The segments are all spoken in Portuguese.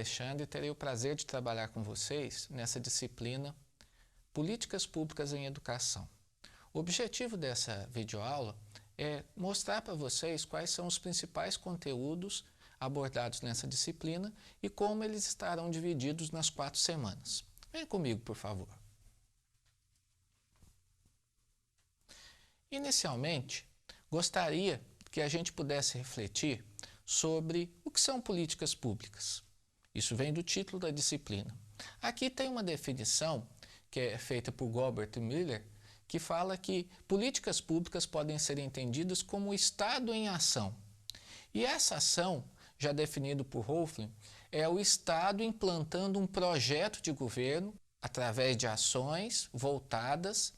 Alexandre e terei o prazer de trabalhar com vocês nessa disciplina Políticas Públicas em Educação. O objetivo dessa videoaula é mostrar para vocês quais são os principais conteúdos abordados nessa disciplina e como eles estarão divididos nas 4 semanas. Vem comigo, por favor. Inicialmente, gostaria que a gente pudesse refletir sobre o que são políticas públicas. Isso vem do título da disciplina. Aqui tem uma definição que é feita por Gilbert Miller, que fala que políticas públicas podem ser entendidas como o Estado em ação. E essa ação, já definido por Hoffman, é o Estado implantando um projeto de governo através de ações voltadas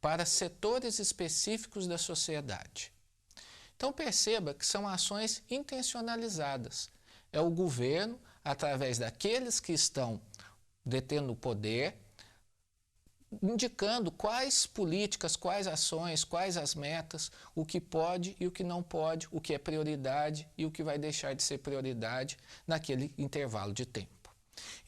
para setores específicos da sociedade. Então perceba que são ações intencionalizadas. É o governo, através daqueles que estão detendo o poder, indicando quais políticas, quais ações, quais as metas, o que pode e o que não pode, o que é prioridade e o que vai deixar de ser prioridade naquele intervalo de tempo.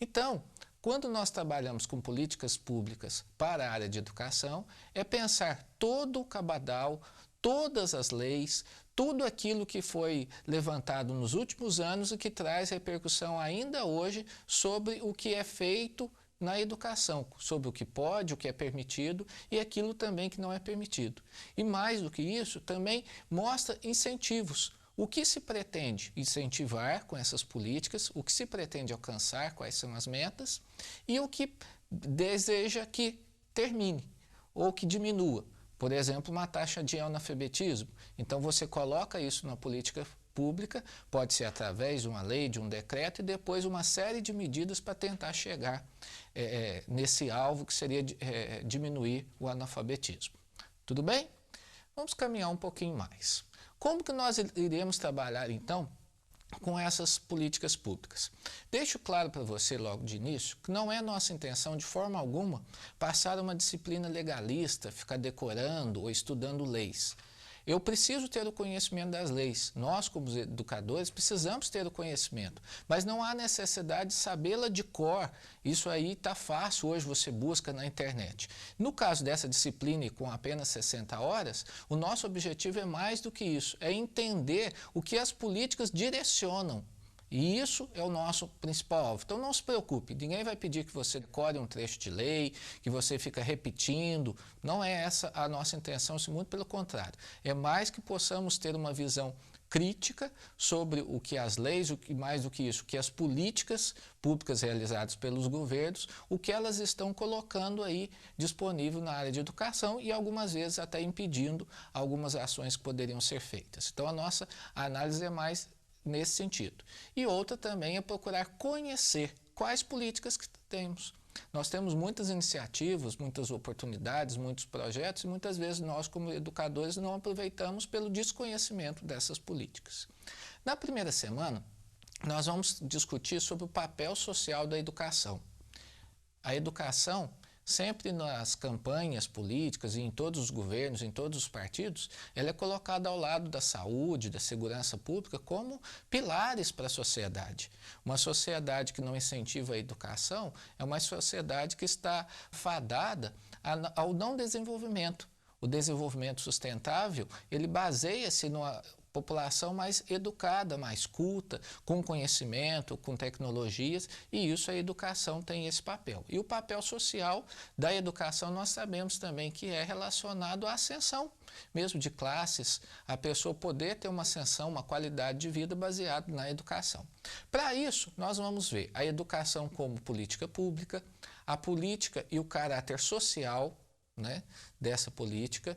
Então, quando nós trabalhamos com políticas públicas para a área de educação, é pensar todo o cabedal, todas as leis, tudo aquilo que foi levantado nos últimos anos e que traz repercussão ainda hoje sobre o que é feito na educação, sobre o que pode, o que é permitido e aquilo também que não é permitido. E mais do que isso, também mostra incentivos. O que se pretende incentivar com essas políticas, o que se pretende alcançar, quais são as metas e o que deseja que termine ou que diminua. Por exemplo, uma taxa de analfabetismo. Então você coloca isso na política pública, pode ser através de uma lei, de um decreto e depois uma série de medidas para tentar chegar nesse alvo que seria diminuir o analfabetismo. Tudo bem? Vamos caminhar um pouquinho mais. Como que nós iremos trabalhar então com essas políticas públicas? Deixo claro para você logo de início que não é nossa intenção de forma alguma passar uma disciplina legalista, ficar decorando ou estudando leis. Eu preciso ter o conhecimento das leis. Nós, como educadores, precisamos ter o conhecimento. Mas não há necessidade de sabê-la de cor. Isso aí está fácil, hoje você busca na internet. No caso dessa disciplina e com apenas 60 horas, o nosso objetivo é mais do que isso. É entender o que as políticas direcionam. E isso é o nosso principal alvo. Então não se preocupe, ninguém vai pedir que você decore um trecho de lei, que você fica repetindo. Não é essa a nossa intenção, muito pelo contrário. É mais que possamos ter uma visão crítica sobre o que as leis, o que mais do que isso, o que as políticas públicas realizadas pelos governos, o que elas estão colocando aí disponível na área de educação e algumas vezes até impedindo algumas ações que poderiam ser feitas. Então a nossa análise é mais nesse sentido. E outra também é procurar conhecer quais políticas que temos. Nós temos muitas iniciativas, muitas oportunidades, muitos projetos e muitas vezes nós como educadores não aproveitamos pelo desconhecimento dessas políticas. Na primeira semana, nós vamos discutir sobre o papel social da educação. A educação, sempre nas campanhas políticas e em todos os governos, em todos os partidos, ela é colocada ao lado da saúde, da segurança pública como pilares para a sociedade. Uma sociedade que não incentiva a educação é uma sociedade que está fadada ao não desenvolvimento. O desenvolvimento sustentável, ele baseia-se numa população mais educada, mais culta, com conhecimento, com tecnologias, e isso a educação tem esse papel. E o papel social da educação nós sabemos também que é relacionado à ascensão, mesmo de classes, a pessoa poder ter uma ascensão, uma qualidade de vida baseada na educação. Para isso, nós vamos ver a educação como política pública, a política e o caráter social, dessa política,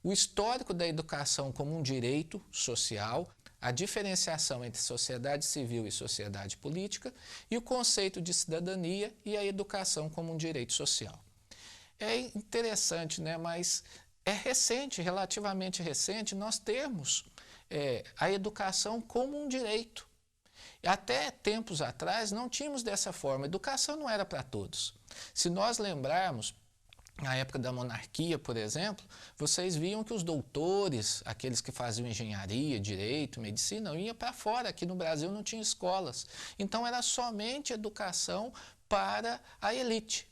o histórico da educação como um direito social, a diferenciação entre sociedade civil e sociedade política e o conceito de cidadania e a educação como um direito social. É interessante, mas é recente, relativamente recente, nós termos a educação como um direito. Até tempos atrás não tínhamos dessa forma, a educação não era para todos. Se nós lembrarmos, na época da monarquia, por exemplo, vocês viam que os doutores, aqueles que faziam engenharia, direito, medicina, iam para fora. Aqui no Brasil não tinha escolas. Então era somente educação para a elite.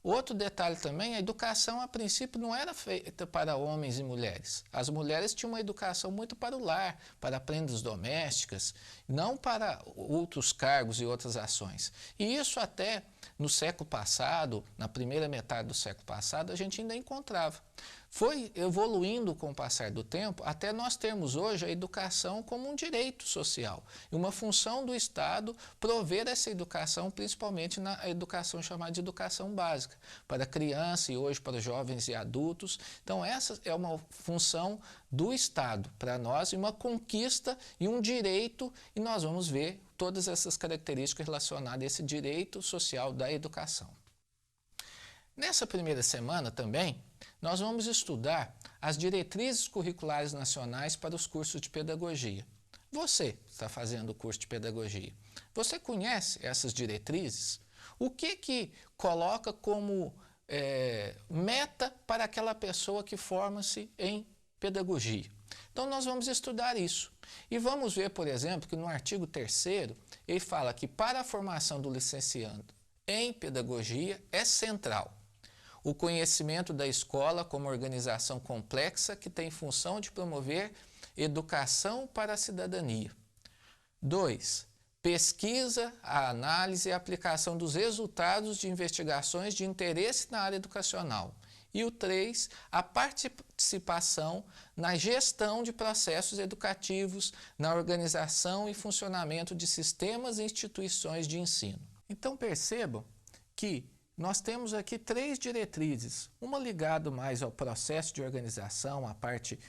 Outro detalhe também, a educação a princípio não era feita para homens e mulheres. As mulheres tinham uma educação muito para o lar, para prendas domésticas, não para outros cargos e outras ações. E isso até no século passado, na primeira metade do século passado, a gente ainda encontrava. Foi evoluindo com o passar do tempo até nós termos hoje a educação como um direito social e uma função do Estado prover essa educação, principalmente na educação chamada de educação básica, para criança e hoje para jovens e adultos. Então essa é uma função do Estado para nós e uma conquista e um direito, e nós vamos ver todas essas características relacionadas a esse direito social da educação. Nessa primeira semana também, nós vamos estudar as diretrizes curriculares nacionais para os cursos de pedagogia. Você está fazendo o curso de pedagogia. Você conhece essas diretrizes? O que coloca como meta para aquela pessoa que forma-se em pedagogia? Então nós vamos estudar isso. E vamos ver, por exemplo, que no artigo 3º, ele fala que para a formação do licenciando em pedagogia é central o conhecimento da escola como organização complexa que tem função de promover educação para a cidadania. 2. Pesquisa, a análise e a aplicação dos resultados de investigações de interesse na área educacional. E o 3, a participação na gestão de processos educativos, na organização e funcionamento de sistemas e instituições de ensino. Então percebam que nós temos aqui 3 diretrizes, uma ligada mais ao processo de organização, a parte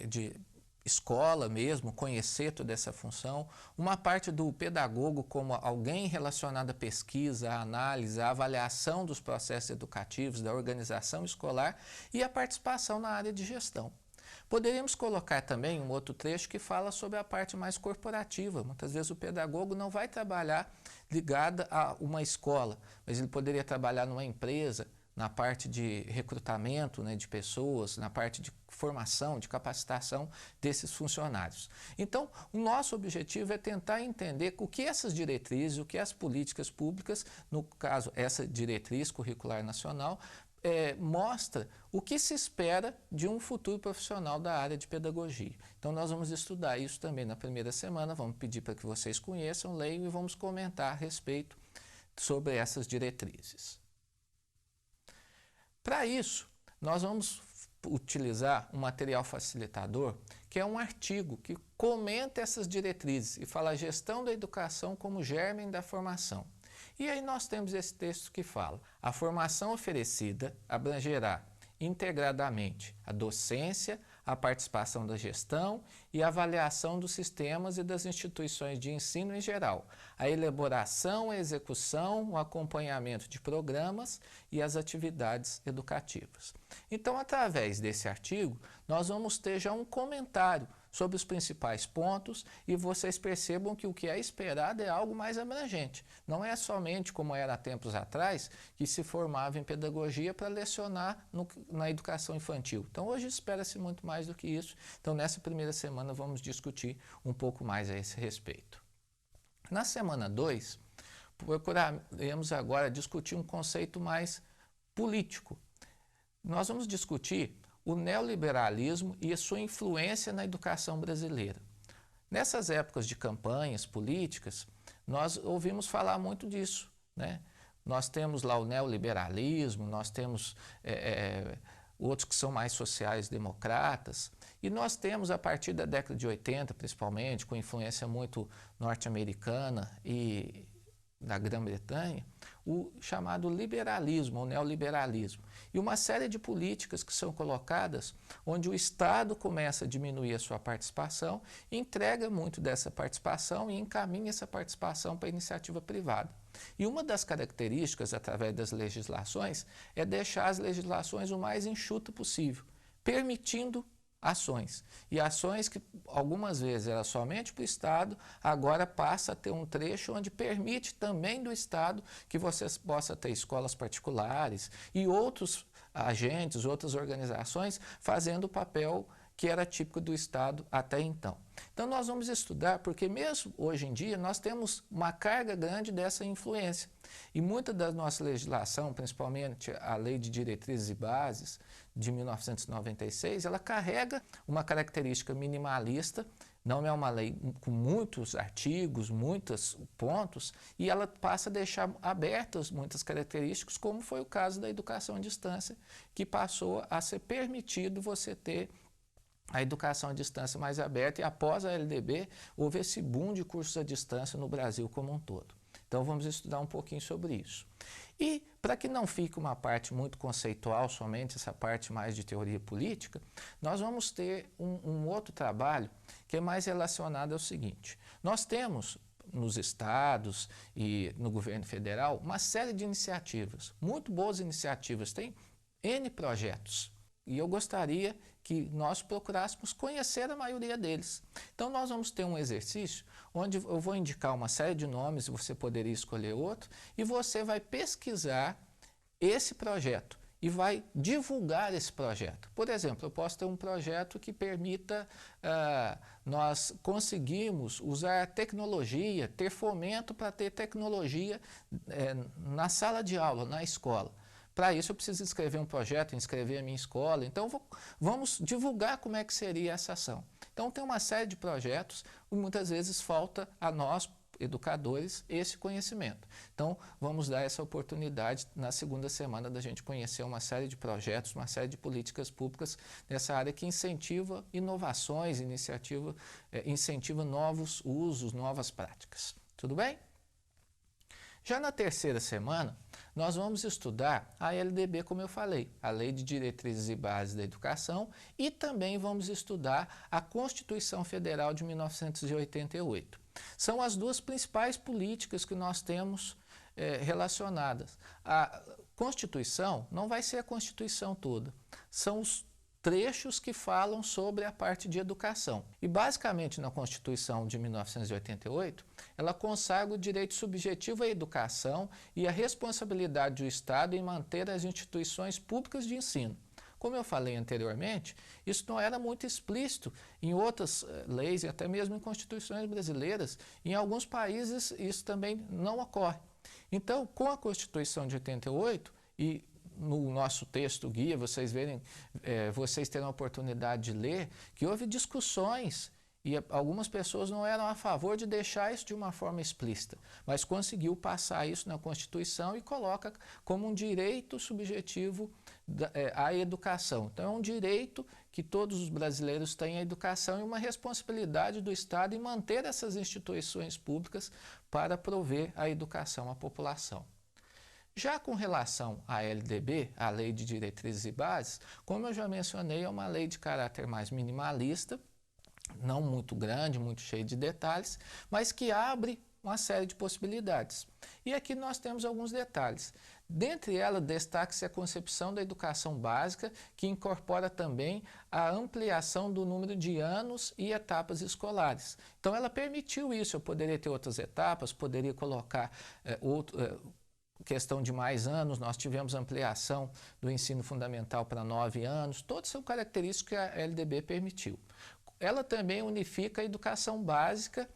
de escola mesmo, conhecer toda essa função, uma parte do pedagogo como alguém relacionado à pesquisa, à análise, à avaliação dos processos educativos, da organização escolar e a participação na área de gestão. Poderíamos colocar também um outro trecho que fala sobre a parte mais corporativa. Muitas vezes o pedagogo não vai trabalhar ligado a uma escola, mas ele poderia trabalhar numa empresa, na parte de recrutamento, né, de pessoas, na parte de formação, de capacitação desses funcionários. Então, o nosso objetivo é tentar entender o que essas diretrizes, o que as políticas públicas, no caso essa diretriz curricular nacional, mostra o que se espera de um futuro profissional da área de pedagogia. Então nós vamos estudar isso também na primeira semana, vamos pedir para que vocês conheçam, leiam e vamos comentar a respeito sobre essas diretrizes. Para isso, nós vamos utilizar um material facilitador, que é um artigo que comenta essas diretrizes e fala a gestão da educação como germe da formação. E aí nós temos esse texto que fala: a formação oferecida abrangerá integradamente a docência, a participação da gestão e a avaliação dos sistemas e das instituições de ensino em geral, a elaboração, a execução, o acompanhamento de programas e as atividades educativas. Então, através desse artigo, nós vamos ter já um comentário sobre os principais pontos e vocês percebam que o que é esperado é algo mais abrangente. Não é somente como era há tempos atrás, que se formava em pedagogia para lecionar na educação infantil. Então hoje espera-se muito mais do que isso. Então nessa primeira semana vamos discutir um pouco mais a esse respeito. Na semana 2, procuraremos agora discutir um conceito mais político. Nós vamos discutir o neoliberalismo e a sua influência na educação brasileira. Nessas épocas de campanhas políticas, nós ouvimos falar muito disso, né? Nós temos lá o neoliberalismo, nós temos outros que são mais sociais-democratas, e nós temos, a partir da década de 80, principalmente, com influência muito norte-americana e da Grã-Bretanha, o chamado liberalismo, ou neoliberalismo. E uma série de políticas que são colocadas onde o Estado começa a diminuir a sua participação, entrega muito dessa participação e encaminha essa participação para a iniciativa privada. E uma das características, através das legislações, é deixar as legislações o mais enxuta possível, permitindo ações. E ações que algumas vezes era somente para o Estado, agora passa a ter um trecho onde permite também do Estado que você possa ter escolas particulares e outros agentes, outras organizações, fazendo o papel que era típico do Estado até então. Então nós vamos estudar, porque mesmo hoje em dia nós temos uma carga grande dessa influência. E muita da nossa legislação, principalmente a Lei de Diretrizes e Bases de 1996, ela carrega uma característica minimalista. Não é uma lei com muitos artigos, muitos pontos, e ela passa a deixar abertas muitas características, como foi o caso da educação à distância, que passou a ser permitido você ter a educação à distância mais aberta, e após a LDB houve esse boom de cursos à distância no Brasil como um todo. Então vamos estudar um pouquinho sobre isso. E para que não fique uma parte muito conceitual, somente essa parte mais de teoria política, nós vamos ter um outro trabalho que é mais relacionado ao seguinte. Nós temos nos estados e no governo federal uma série de iniciativas, muito boas iniciativas, tem N projetos. E eu gostaria que nós procurássemos conhecer a maioria deles. Então nós vamos ter um exercício onde eu vou indicar uma série de nomes, você poderia escolher outro, e você vai pesquisar esse projeto e vai divulgar esse projeto. Por exemplo, eu posso ter um projeto que permita nós conseguirmos usar tecnologia, ter fomento para ter tecnologia na sala de aula, na escola. Para isso eu preciso escrever um projeto, inscrever a minha escola, então vamos divulgar como é que seria essa ação. Então tem uma série de projetos e muitas vezes falta a nós, educadores, esse conhecimento. Então vamos dar essa oportunidade na segunda semana da gente conhecer uma série de projetos, uma série de políticas públicas nessa área que incentiva inovações, incentiva novos usos, novas práticas. Tudo bem? Já na terceira semana, nós vamos estudar a LDB, como eu falei, a Lei de Diretrizes e Bases da Educação, e também vamos estudar a Constituição Federal de 1988. São as duas principais políticas que nós temos relacionadas. A Constituição não vai ser a Constituição toda, são os trechos que falam sobre a parte de educação. E basicamente na Constituição de 1988, ela consagra o direito subjetivo à educação e a responsabilidade do Estado em manter as instituições públicas de ensino. Como eu falei anteriormente, isso não era muito explícito em outras leis e até mesmo em constituições brasileiras. Em alguns países isso também não ocorre. Então, com a Constituição de 88 e no nosso texto guia, vocês terão a oportunidade de ler que houve discussões e algumas pessoas não eram a favor de deixar isso de uma forma explícita, mas conseguiu passar isso na Constituição e coloca como um direito subjetivo à educação. Então é um direito que todos os brasileiros têm à educação e uma responsabilidade do Estado em manter essas instituições públicas para prover a educação à população. Já com relação à LDB, a Lei de Diretrizes e Bases, como eu já mencionei, é uma lei de caráter mais minimalista, não muito grande, muito cheia de detalhes, mas que abre uma série de possibilidades. E aqui nós temos alguns detalhes. Dentre elas, destaca-se a concepção da educação básica, que incorpora também a ampliação do número de anos e etapas escolares. Então ela permitiu isso, eu poderia ter outras etapas, poderia colocar questão de mais anos, nós tivemos ampliação do ensino fundamental para 9 anos, todas são características que a LDB permitiu. Ela também unifica a educação básica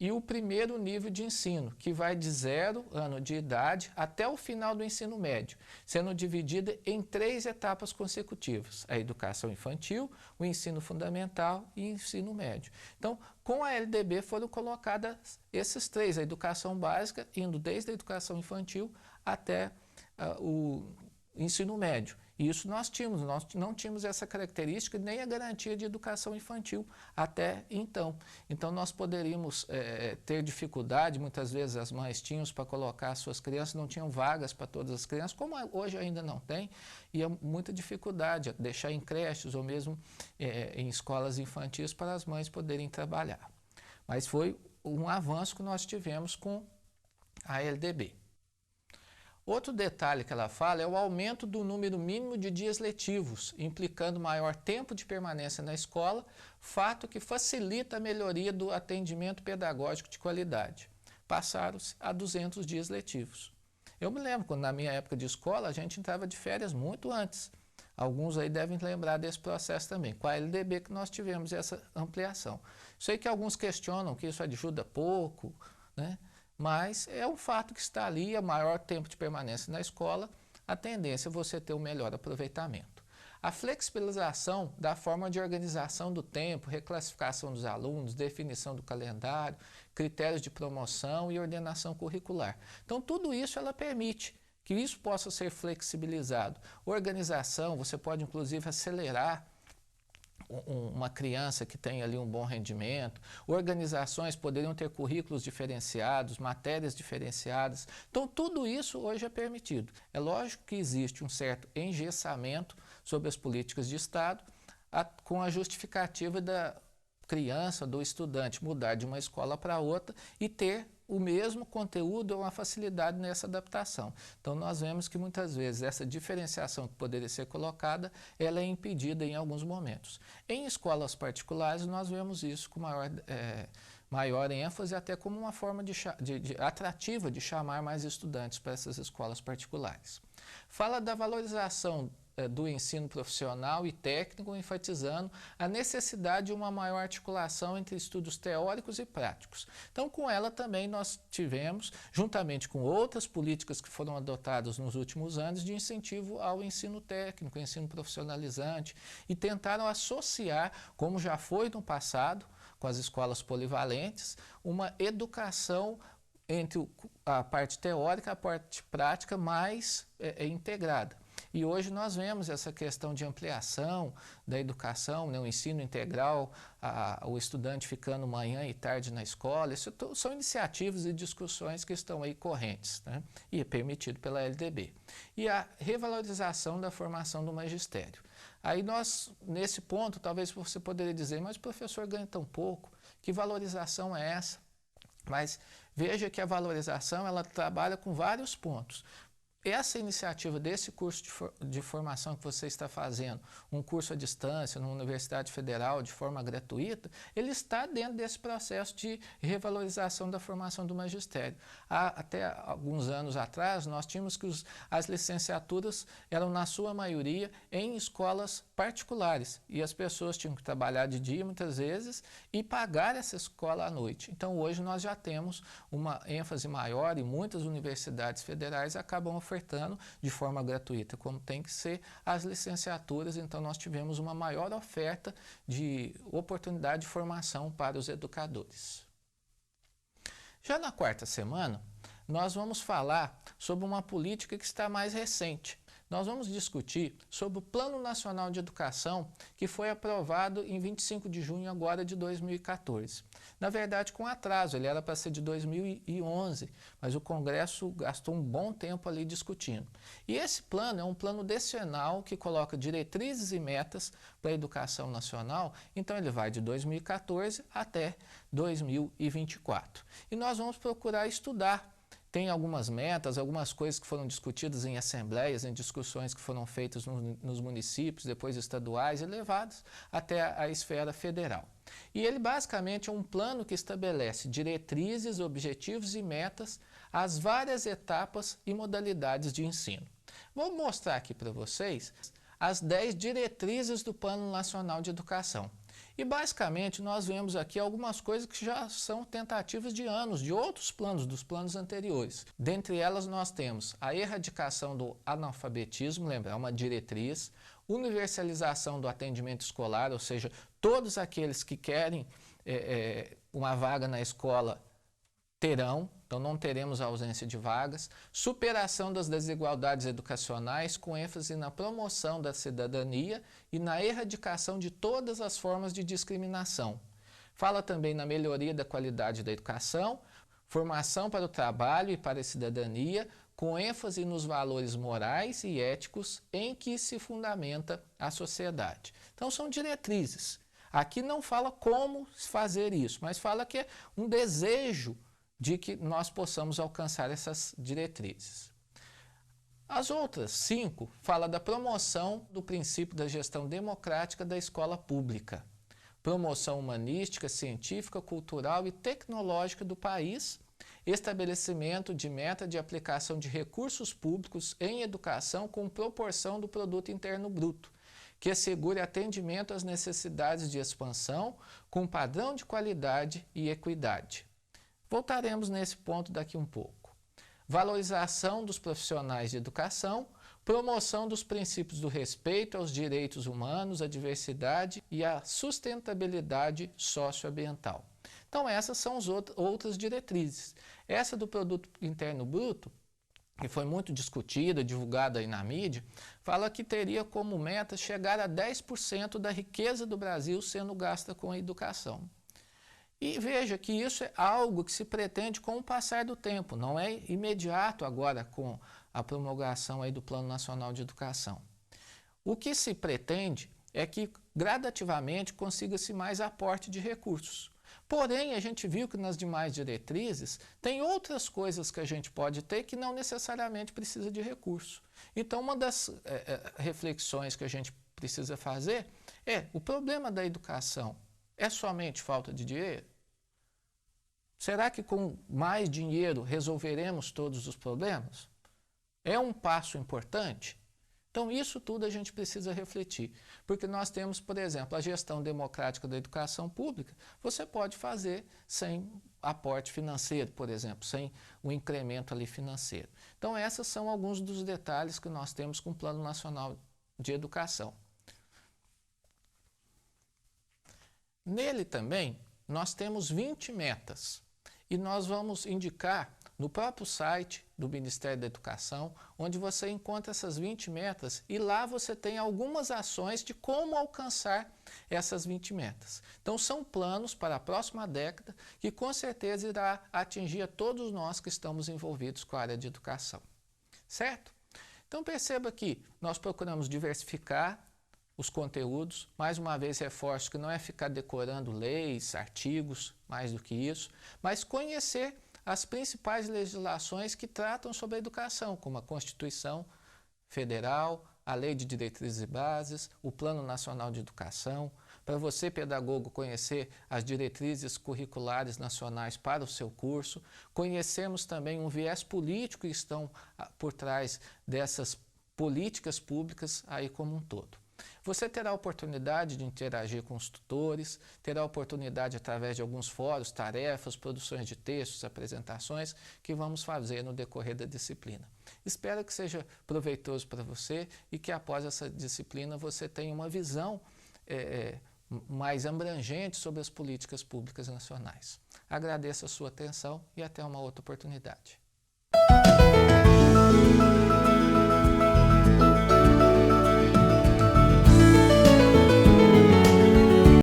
e o primeiro nível de ensino, que vai de 0 ano de idade até o final do ensino médio, sendo dividida em 3 etapas consecutivas, a educação infantil, o ensino fundamental e o ensino médio. Então, com a LDB foram colocadas esses 3, a educação básica, indo desde a educação infantil até o ensino médio. E isso nós não tínhamos essa característica nem a garantia de educação infantil até então. Então nós poderíamos ter dificuldade, muitas vezes as mães tinham para colocar as suas crianças, não tinham vagas para todas as crianças, como hoje ainda não tem, e é muita dificuldade deixar em creches ou mesmo em escolas infantis para as mães poderem trabalhar. Mas foi um avanço que nós tivemos com a LDB. Outro detalhe que ela fala é o aumento do número mínimo de dias letivos, implicando maior tempo de permanência na escola, fato que facilita a melhoria do atendimento pedagógico de qualidade. Passaram-se a 200 dias letivos. Eu me lembro, quando na minha época de escola, a gente entrava de férias muito antes. Alguns aí devem lembrar desse processo também. Com a LDB que nós tivemos essa ampliação. Sei que alguns questionam que isso ajuda pouco, né? Mas é um fato que está ali, é o maior tempo de permanência na escola, a tendência é você ter um melhor aproveitamento. A flexibilização da forma de organização do tempo, reclassificação dos alunos, definição do calendário, critérios de promoção e ordenação curricular. Então, tudo isso ela permite que isso possa ser flexibilizado. Organização, você pode inclusive acelerar uma criança que tem ali um bom rendimento, organizações poderiam ter currículos diferenciados, matérias diferenciadas. Então, tudo isso hoje é permitido. É lógico que existe um certo engessamento sobre as políticas de Estado, com a justificativa da criança, do estudante, mudar de uma escola para outra e ter o mesmo conteúdo ou uma facilidade nessa adaptação. Então, nós vemos que muitas vezes essa diferenciação que poderia ser colocada, ela é impedida em alguns momentos. Em escolas particulares, nós vemos isso com maior ênfase, até como uma forma atrativa de chamar mais estudantes para essas escolas particulares. Fala da valorização do ensino profissional e técnico, enfatizando a necessidade de uma maior articulação entre estudos teóricos e práticos. Então, com ela também nós tivemos, juntamente com outras políticas que foram adotadas nos últimos anos, de incentivo ao ensino técnico, ensino profissionalizante, e tentaram associar, como já foi no passado, com as escolas polivalentes, uma educação entre a parte teórica e a parte prática mais integrada. E hoje nós vemos essa questão de ampliação da educação, né, o ensino integral, o estudante ficando manhã e tarde na escola. Isso são iniciativas e discussões que estão aí correntes, né, e é permitido pela LDB. E a revalorização da formação do magistério. Aí nós, nesse ponto, talvez você poderia dizer, mas o professor ganha tão pouco, que valorização é essa? Mas veja que a valorização ela trabalha com vários pontos. Essa iniciativa desse curso de formação que você está fazendo, um curso à distância, numa universidade federal, de forma gratuita, ele está dentro desse processo de revalorização da formação do magistério. Até alguns anos atrás, nós tínhamos que as licenciaturas eram, na sua maioria, em escolas particulares, e as pessoas tinham que trabalhar de dia, muitas vezes, e pagar essa escola à noite. Então, hoje nós já temos uma ênfase maior e muitas universidades federais acabam ofertando de forma gratuita, como tem que ser as licenciaturas. Então, nós tivemos uma maior oferta de oportunidade de formação para os educadores. Já na quarta semana, nós vamos falar sobre uma política que está mais recente. Nós vamos discutir sobre o Plano Nacional de Educação, que foi aprovado em 25 de junho agora de 2014. Na verdade, com atraso, ele era para ser de 2011, mas o Congresso gastou um bom tempo ali discutindo. E esse plano é um plano decenal que coloca diretrizes e metas para a educação nacional, então ele vai de 2014 até 2024. E nós vamos procurar estudar. Tem algumas metas, algumas coisas que foram discutidas em assembleias, em discussões que foram feitas nos municípios, depois estaduais e levadas até a esfera federal. E ele basicamente é um plano que estabelece diretrizes, objetivos e metas às várias etapas e modalidades de ensino. Vou mostrar aqui para vocês as 10 diretrizes do Plano Nacional de Educação. E basicamente nós vemos aqui algumas coisas que já são tentativas de anos, de outros planos, dos planos anteriores. Dentre elas nós temos a erradicação do analfabetismo, lembra, é uma diretriz, universalização do atendimento escolar, ou seja, todos aqueles que querem uma vaga na escola terão, então não teremos ausência de vagas, superação das desigualdades educacionais com ênfase na promoção da cidadania e na erradicação de todas as formas de discriminação. Fala também na melhoria da qualidade da educação, formação para o trabalho e para a cidadania, com ênfase nos valores morais e éticos em que se fundamenta a sociedade. Então são diretrizes. Aqui não fala como fazer isso, mas fala que é um desejo de que nós possamos alcançar essas diretrizes. As outras 5 falam da promoção do princípio da gestão democrática da escola pública, promoção humanística, científica, cultural e tecnológica do país estabelecimento de meta de aplicação de recursos públicos em educação com proporção do produto interno bruto, que assegure atendimento às necessidades de expansão com padrão de qualidade e equidade. Voltaremos nesse ponto daqui um pouco. Valorização dos profissionais de educação, promoção dos princípios do respeito aos direitos humanos, à diversidade e à sustentabilidade socioambiental. Então essas são as outras diretrizes. Essa do produto interno bruto, que foi muito discutida, divulgada aí na mídia, fala que teria como meta chegar a 10% da riqueza do Brasil sendo gasta com a educação. E veja que isso é algo que se pretende com o passar do tempo, não é imediato agora com a promulgação aí do Plano Nacional de Educação. O que se pretende é que gradativamente consiga-se mais aporte de recursos. Porém, a gente viu que nas demais diretrizes tem outras coisas que a gente pode ter que não necessariamente precisa de recurso. Então, uma das reflexões que a gente precisa fazer é: o problema da educação é somente falta de dinheiro? Será que com mais dinheiro resolveremos todos os problemas? É um passo importante? Então, isso tudo a gente precisa refletir, porque nós temos, por exemplo, a gestão democrática da educação pública, você pode fazer sem aporte financeiro, por exemplo, sem o incremento ali financeiro. Então, esses são alguns dos detalhes que nós temos com o Plano Nacional de Educação. Nele também, nós temos 20 metas e nós vamos indicar no próprio site do Ministério da Educação, onde você encontra essas 20 metas e lá você tem algumas ações de como alcançar essas 20 metas. Então são planos para a próxima década que com certeza irá atingir a todos nós que estamos envolvidos com a área de educação. Certo? Então perceba que nós procuramos diversificar os conteúdos. Mais uma vez reforço que não é ficar decorando leis, artigos, mais do que isso, mas conhecer as principais legislações que tratam sobre a educação, como a Constituição Federal, a Lei de Diretrizes e Bases, o Plano Nacional de Educação, para você, pedagogo, conhecer as diretrizes curriculares nacionais para o seu curso, conhecermos também um viés político que estão por trás dessas políticas públicas aí como um todo. Você terá a oportunidade de interagir com os tutores, terá a oportunidade através de alguns fóruns, tarefas, produções de textos, apresentações que vamos fazer no decorrer da disciplina. Espero que seja proveitoso para você e que após essa disciplina você tenha uma visão mais abrangente sobre as políticas públicas nacionais. Agradeço a sua atenção e até uma outra oportunidade.